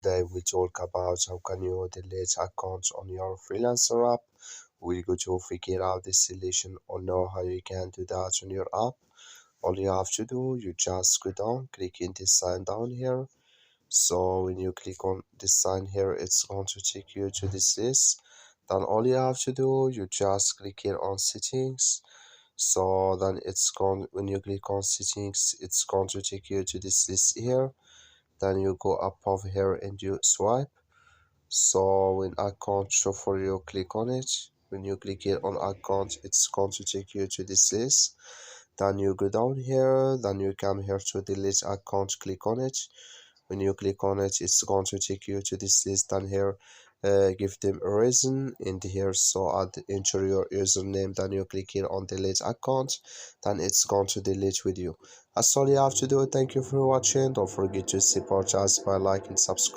today we talk about how can you delete accounts on your Freelancer app. We're going to figure out this solution or know how you can do that on your app. All you have to do, you just go down, click in this sign down here. So when you click on this sign here, it's going to take you to this list. Then all you have to do, you just click here on settings. So then it's going, when you click on settings, it's going to take you to this list here. Then you go up over here and you swipe. So when account show for you, click on it. When you click here on account, it's going to take you to this list. Then you go down here, then you come here to delete account, click on it. When you click on it, it's going to take you to this list. Then here give them a reason in here, so add enter your username. Then you click here on delete account, then it's going to delete with you. That's all you have to do. Thank you for watching. Don't forget to support us by liking, subscribe.